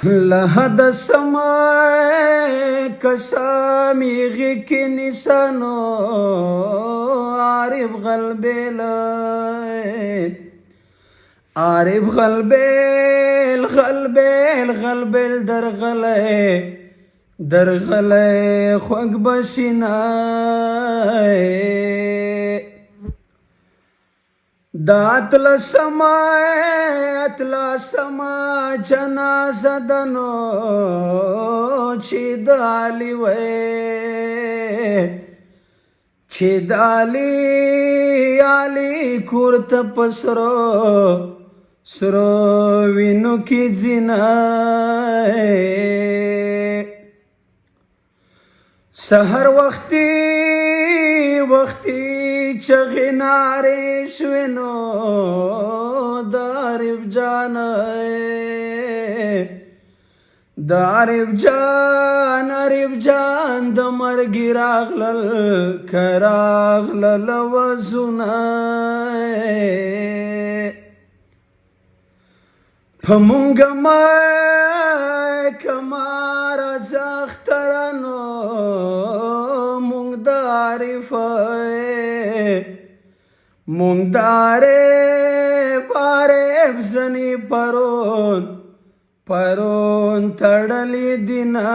لحد समय कसामी की निशानो आरिफ गलबेल आरिफ गलबेल गलबेल गलबेल درغله خوږ بشینای دا اتلسما جنازه دنو چې دالی وې چې دالی کورت پسرو سرو وینو کې جنای سحر وختي چغې نارې شوې نو د عارف جان د مرګي راغلل که راغلل وزونه په مونږ کمار زخترانو مونږ د عارف مونږ د عارف زنی پرون تړلی دینه